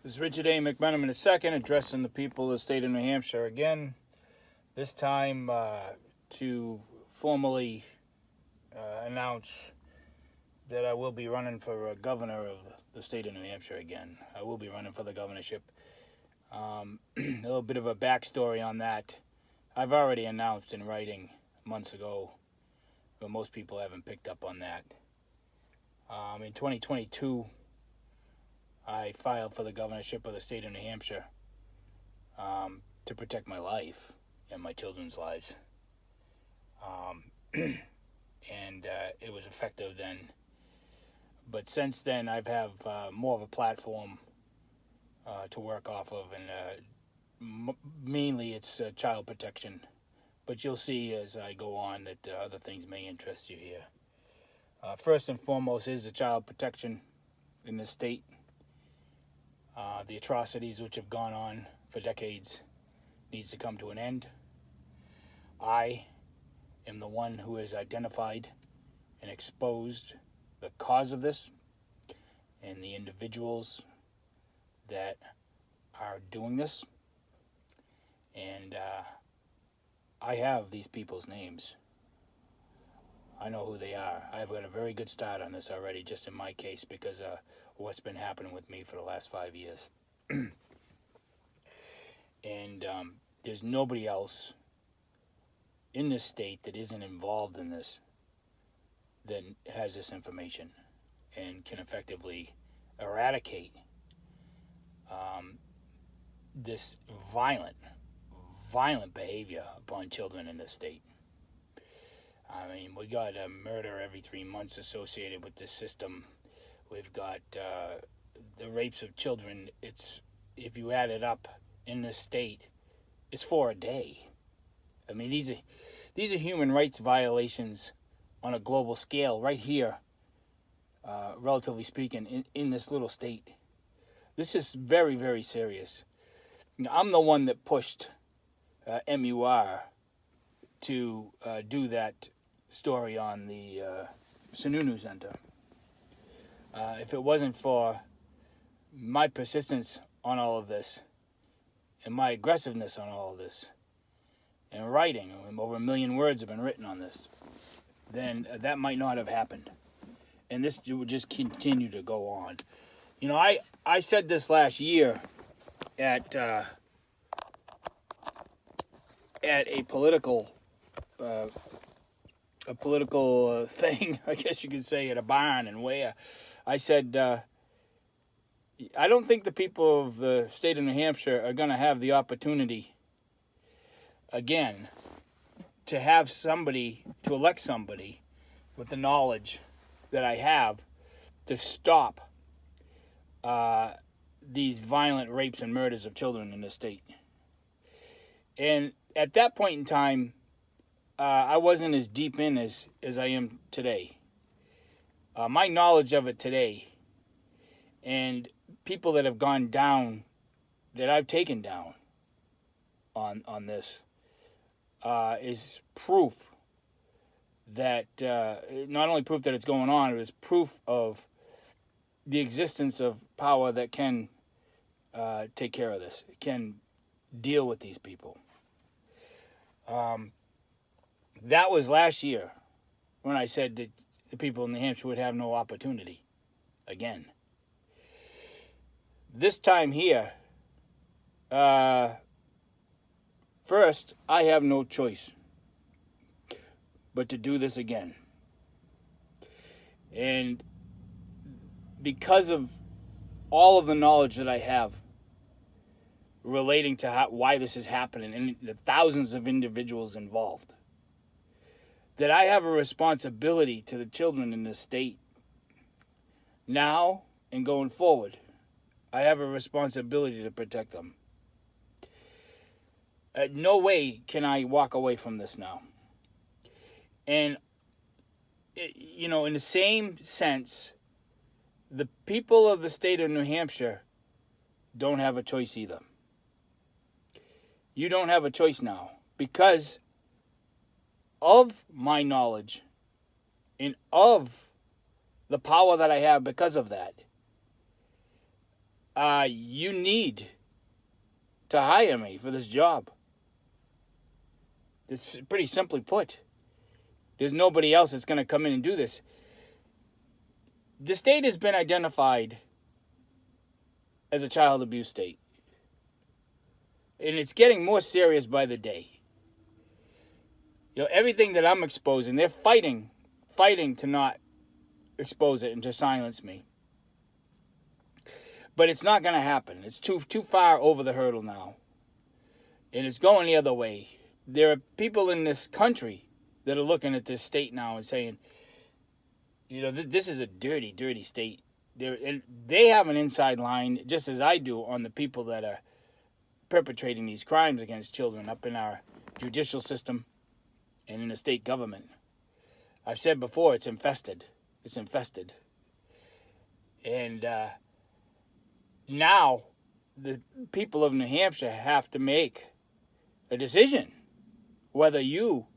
This is Richard A.Mcmenamon II addressing the people of the state of New Hampshire again, this time to formally announce that I will be running for governor of the state of New Hampshire again. I will be running for the governorship. A little bit of a backstory on that. I've already announced in writing months ago, but most people haven't picked up on that. In 2022, I filed for the governorship of the state of New Hampshire to protect my life and my children's lives. And it was effective then. But since then, I've have more of a platform to work off of, and mainly it's child protection. But you'll see as I go on that other things may interest you here. First and foremost is the child protection in this state. The atrocities which have gone on for decades needs to come to an end. I am the one who has identified and exposed the cause of this and the individuals that are doing this. And I have these people's names. I know who they are. I've got a very good start on this already, just in my case, because what's been happening with me for the last 5 years. And there's nobody else in this state that isn't involved in this that has this information and can effectively eradicate this violent behavior upon children in this state. I mean, we got a murder every 3 months associated with this system. We've got the rapes of children. It's, if you add it up in this state, it's 4 a day. I mean, these are human rights violations on a global scale right here, relatively speaking, in this little state. This is very, very serious. I'm the one that pushed MUR to do that story on the Sununu Center. If it wasn't for my persistence on all of this and my aggressiveness on all of this and writing, over 1 million words have been written on this, then that might not have happened. And this would just continue to go on. You know, I said this last year at a political thing, I guess you could say, at a barn in Ware. I said, I don't think the people of the state of New Hampshire are going to have the opportunity again to have somebody, to elect somebody with the knowledge that I have to stop these violent rapes and murders of children in the state. And at that point in time, I wasn't as deep in as I am today. My knowledge of it today and people that have gone down, that I've taken down on this, is proof that, not only proof that it's going on, it is proof of the existence of power that can take care of this, can deal with these people. That was last year when I said that the people in New Hampshire would have no opportunity again. This time here, first, I have no choice but to do this again. And because of all of the knowledge that I have relating to why this is happening and the thousands of individuals involved, that I have a responsibility to the children in this state. Now and going forward, I have a responsibility to protect them. No way can I walk away from this now. And, you know, in the same sense, the people of the state of New Hampshire don't have a choice either. You don't have a choice now because of my knowledge and of the power that I have because of that. you need to hire me for this job. It's pretty simply put. There's nobody else that's going to come in and do this. The state has been identified as a child abuse state. And it's getting more serious by the day. Everything that I'm exposing, they're fighting to not expose it and to silence me. But it's not going to happen. It's too far over the hurdle now. And it's going the other way. There are people in this country that are looking at this state now and saying, this is a dirty, dirty state. They have an inside line, just as I do, on the people that are perpetrating these crimes against children up in our judicial system and in the state government. I've said before, it's infested. It's infested. And now the people of New Hampshire have to make a decision whether you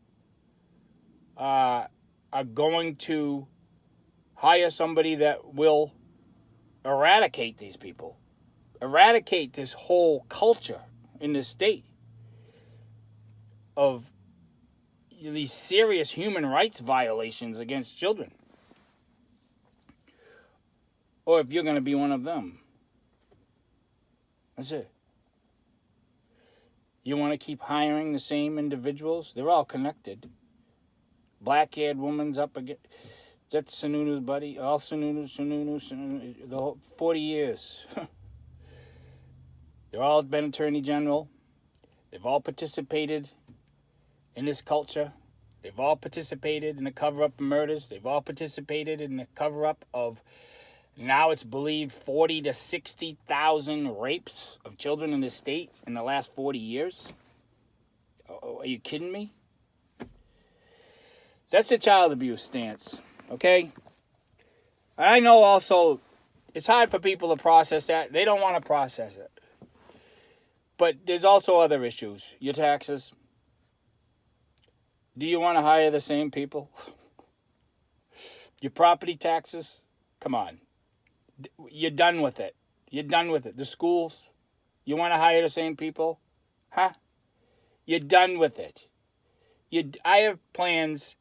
are going to hire somebody that will eradicate these people, eradicate this whole culture in this state of these serious human rights violations against children, or if you're going to be one of them. That's it. You want to keep hiring the same individuals? They're all connected. Black-haired woman's up against... That's Sununu's buddy. All Sununu. The whole 40 years. They're all been attorney general. They've all participated in this culture. They've all participated in the cover-up of murders. They've all participated in the cover-up of... Now it's believed 40 to 60,000 rapes of children in this state in the last 40 years. Are you kidding me? That's the child abuse stance, okay? I know also it's hard for people to process that. They don't want to process it. But there's also other issues. Your taxes. Do you want to hire the same people? Your property taxes? Come on. You're done with it. You're done with it. The schools, you want to hire the same people? Huh? You're done with it. I have plans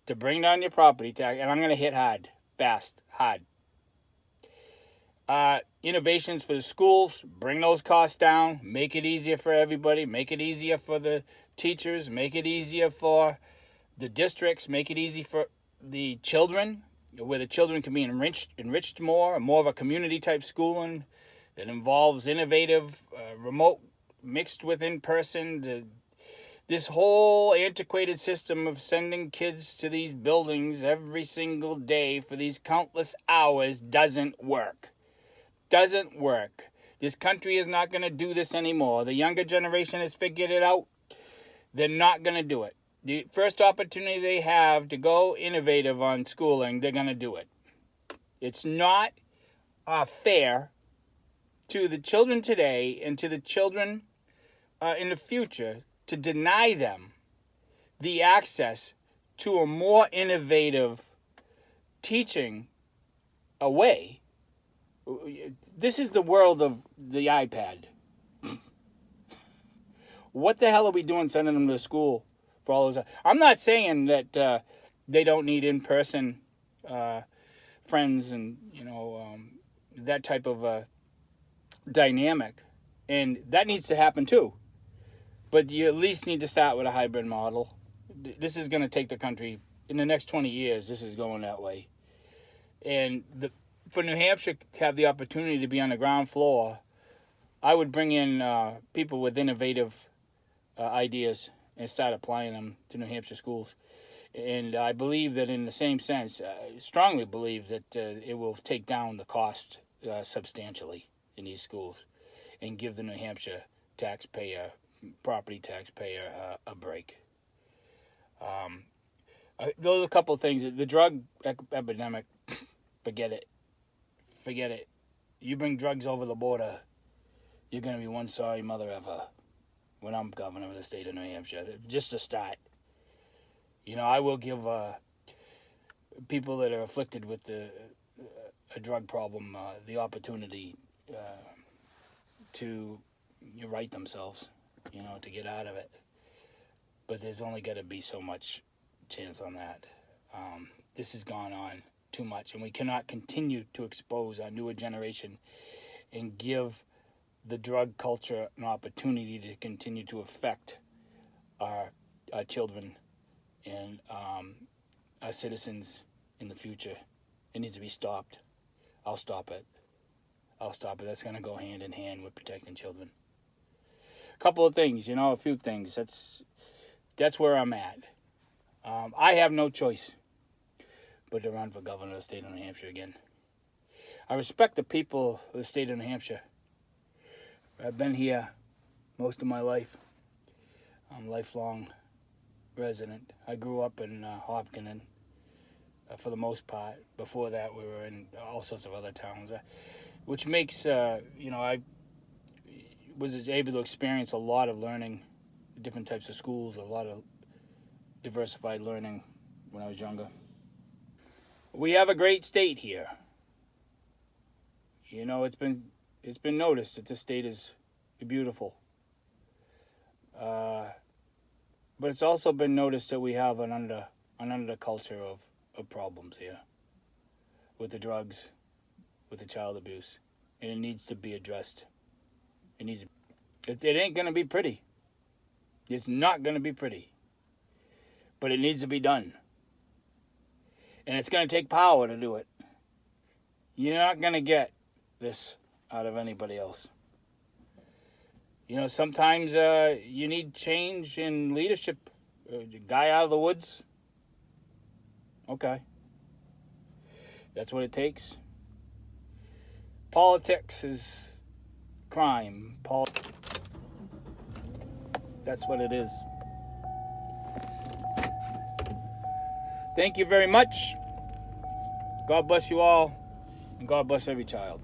to bring down your property tax, and I'm going to hit hard, fast, hard. Innovations for the schools, bring those costs down, make it easier for everybody, make it easier for the teachers, make it easier for the districts, make it easy for the children, where the children can be enriched more of a community-type schooling that involves innovative, remote, mixed with in-person. This whole antiquated system of sending kids to these buildings every single day for these countless hours doesn't work. Doesn't work. This country is not going to do this anymore. The younger generation has figured it out. They're not going to do it. The first opportunity they have to go innovative on schooling, they're going to do it. It's not fair to the children today and to the children in the future to deny them the access to a more innovative teaching away. This is the world of the iPad. What the hell are we doing sending them to school for all those? I'm not saying that they don't need in-person friends and, that type of dynamic. And that needs to happen too. But you at least need to start with a hybrid model. This is going to take the country, in the next 20 years, this is going that way. And for New Hampshire to have the opportunity to be on the ground floor, I would bring in people with innovative ideas and start applying them to New Hampshire schools. And I believe that in the same sense, I strongly believe that it will take down the cost substantially in these schools and give the New Hampshire property taxpayer a break. Those are a couple of things. The drug epidemic, forget it. Forget it. You bring drugs over the border, you're going to be one sorry mother ever when I'm governor of the state of New Hampshire. Just to start. I will give people that are afflicted with a drug problem the opportunity to right themselves, to get out of it. But there's only got to be so much chance on that. This has gone on too much, and we cannot continue to expose our newer generation and give the drug culture an opportunity to continue to affect our children and our citizens in the future. It needs to be stopped. I'll stop it. That's going to go hand in hand with protecting children. A couple of things, a few things. That's where I'm at. I have no choice but to run for governor of the state of New Hampshire again. I respect the people of the state of New Hampshire. I've been here most of my life. I'm a lifelong resident. I grew up in Hopkinton for the most part. Before that, we were in all sorts of other towns, which makes, I was able to experience a lot of learning, different types of schools, a lot of diversified learning when I was younger. We have a great state here. It's been noticed that this state is beautiful. But it's also been noticed that we have an underculture of problems here with the drugs, with the child abuse, and it needs to be addressed. It ain't gonna be pretty. It's not gonna be pretty, but it needs to be done, and it's gonna take power to do it. You're not gonna get this out of anybody else. Sometimes you need change in leadership. Guy out of the woods. Okay. That's what it takes. Politics is crime. That's what it is. Thank you very much. God bless you all, and God bless every child.